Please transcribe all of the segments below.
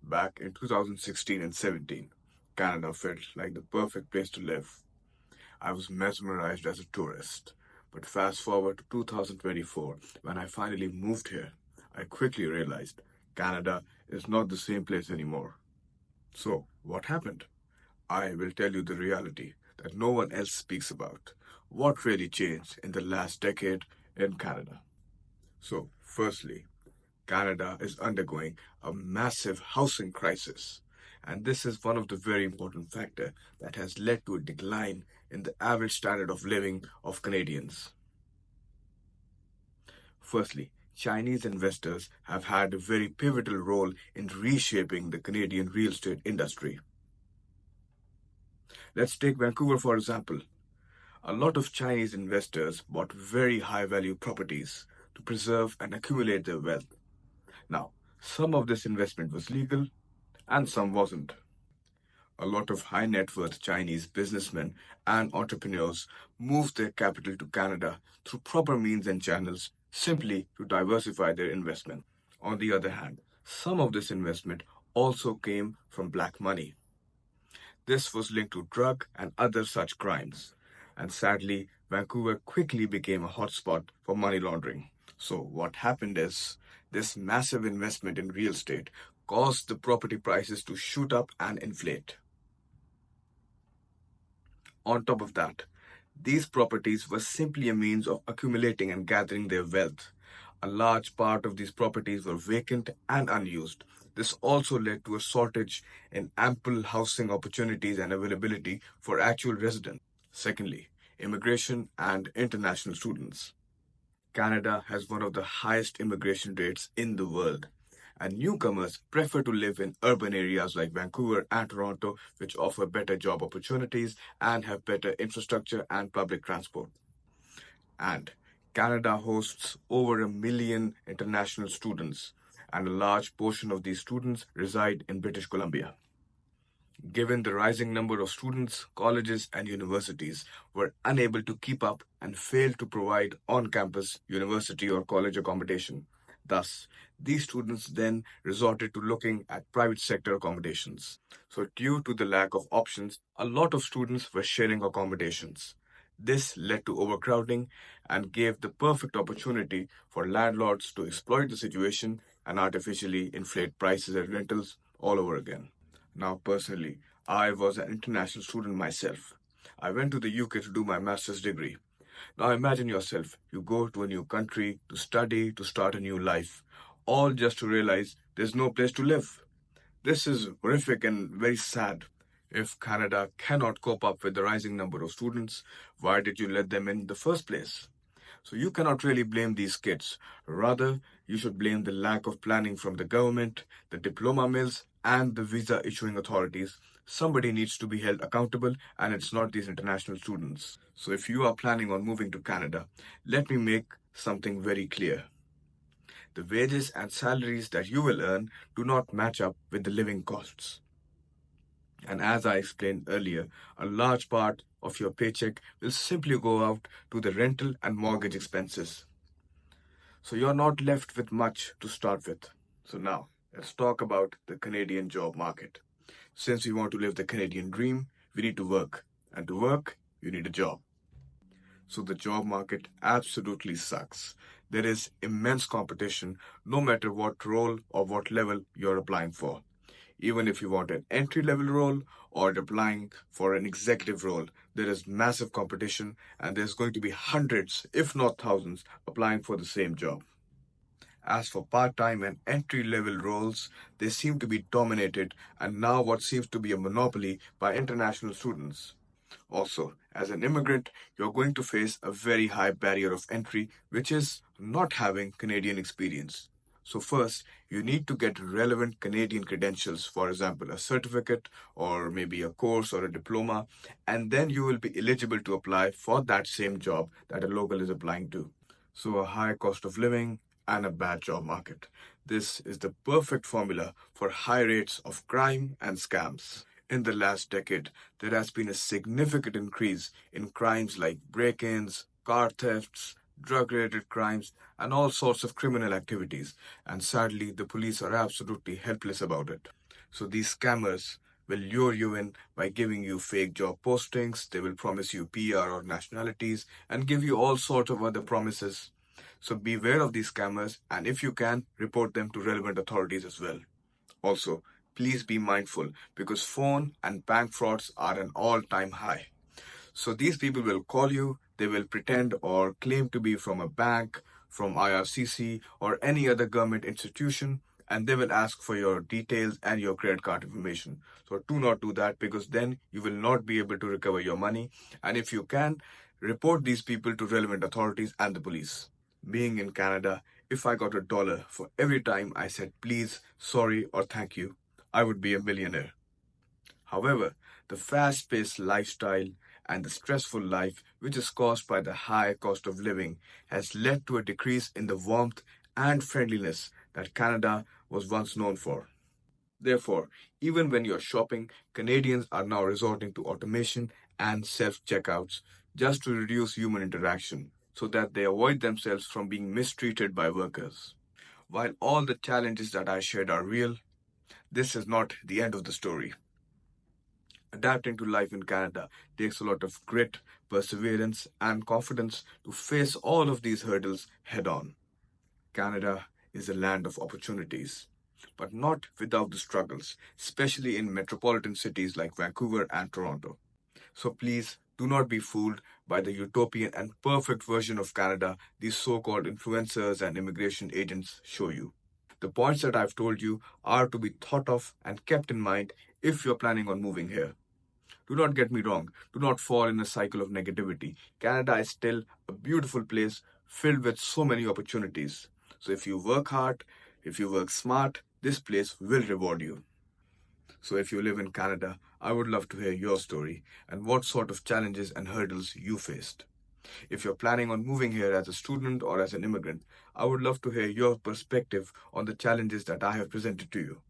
Back in 2016 and 17, Canada felt like the perfect place to live. I was mesmerized as a tourist. But fast forward to 2024, when I finally moved here, I quickly realized Canada is not the same place anymore. So, what happened? I will tell you the reality that no one else speaks about. What really changed in the last decade in Canada? So, firstly, Canada is undergoing a massive housing crisis. And this is one of the very important factors that has led to a decline in the average standard of living of Canadians. Firstly, Chinese investors have had a very pivotal role in reshaping the Canadian real estate industry. Let's take Vancouver for example. A lot of Chinese investors bought very high value properties to preserve and accumulate their wealth. Now, some of this investment was legal and some wasn't. A lot of high net worth Chinese businessmen and entrepreneurs moved their capital to Canada through proper means and channels simply to diversify their investment. On the other hand, some of this investment also came from black money. This was linked to drug and other such crimes. And sadly, Vancouver quickly became a hotspot for money laundering. So, what happened is this massive investment in real estate caused the property prices to shoot up and inflate. On top of that, these properties were simply a means of accumulating and gathering their wealth. A large part of these properties were vacant and unused. This also led to a shortage in ample housing opportunities and availability for actual residents. Secondly, immigration and international students. Canada has one of the highest immigration rates in the world, and newcomers prefer to live in urban areas like Vancouver and Toronto, which offer better job opportunities and have better infrastructure and public transport. And Canada hosts over 1 million international students, and a large portion of these students reside in British Columbia. Given the rising number of students, colleges and universities were unable to keep up and failed to provide on-campus university or college accommodation. Thus, these students then resorted to looking at private sector accommodations. So, due to the lack of options, a lot of students were sharing accommodations. This led to overcrowding and gave the perfect opportunity for landlords to exploit the situation and artificially inflate prices and rentals all over again. Now, personally, I was an international student myself. I went to the UK to do my master's degree. Now, imagine yourself, you go to a new country to study, to start a new life, all just to realize there's no place to live. This is horrific and very sad. If Canada cannot cope up with the rising number of students, why did you let them in the first place? So you cannot really blame these kids. Rather, you should blame the lack of planning from the government, the diploma mills, and the visa issuing authorities. Somebody needs to be held accountable, and it's not these international students. So if you are planning on moving to Canada, let me make something very clear. The wages and salaries that you will earn do not match up with the living costs. And as I explained earlier, a large part of your paycheck will simply go out to the rental and mortgage expenses. So you're not left with much to start with. So now, let's talk about the Canadian job market. Since we want to live the Canadian dream, we need to work. And to work, you need a job. So the job market absolutely sucks. There is immense competition no matter what role or what level you're applying for. Even if you want an entry level role or applying for an executive role, there is massive competition and there's going to be hundreds, if not thousands, applying for the same job. As for part-time and entry-level roles, they seem to be dominated and now what seems to be a monopoly by international students. Also, as an immigrant, you're going to face a very high barrier of entry, which is not having Canadian experience. So first, you need to get relevant Canadian credentials, for example, a certificate or maybe a course or a diploma, and then you will be eligible to apply for that same job that a local is applying to. So a high cost of living and a bad job market. This is the perfect formula for high rates of crime and scams. In the last decade, there has been a significant increase in crimes like break-ins, car thefts, drug-related crimes, and all sorts of criminal activities. And sadly, the police are absolutely helpless about it. So these scammers will lure you in by giving you fake job postings, they will promise you PR or nationalities, and give you all sorts of other promises. So beware of these scammers, and if you can, report them to relevant authorities as well. Also, please be mindful because phone and bank frauds are an all-time high. So these people will call you, they will pretend or claim to be from a bank, from IRCC or any other government institution, and they will ask for your details and your credit card information. So do not do that because then you will not be able to recover your money. And if you can, report these people to relevant authorities and the police. Being in Canada, if I got $1 for every time I said please, sorry, or thank you, I would be a millionaire. However, the fast-paced lifestyle and the stressful life, which is caused by the high cost of living, has led to a decrease in the warmth and friendliness that Canada was once known for. Therefore, even when you're shopping, Canadians are now resorting to automation and self-checkouts just to reduce human interaction so that they avoid themselves from being mistreated by workers. While all the challenges that I shared are real, this is not the end of the story. Adapting to life in Canada takes a lot of grit, perseverance, and confidence to face all of these hurdles head on. Canada is a land of opportunities, but not without the struggles, especially in metropolitan cities like Vancouver and Toronto. So please do not be fooled by the utopian and perfect version of Canada these so-called influencers and immigration agents show you. The points that I've told you are to be thought of and kept in mind if you're planning on moving here. Do not get me wrong, do not fall in a cycle of negativity. Canada is still a beautiful place filled with so many opportunities. So if you work hard, if you work smart, this place will reward you. So if you live in Canada, I would love to hear your story and what sort of challenges and hurdles you faced. If you're planning on moving here as a student or as an immigrant, I would love to hear your perspective on the challenges that I have presented to you.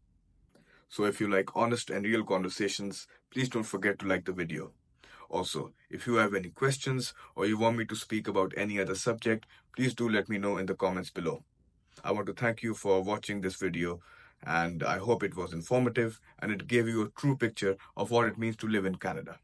So if you like honest and real conversations, please don't forget to like the video. Also, if you have any questions or you want me to speak about any other subject, please do let me know in the comments below. I want to thank you for watching this video and I hope it was informative and it gave you a true picture of what it means to live in Canada.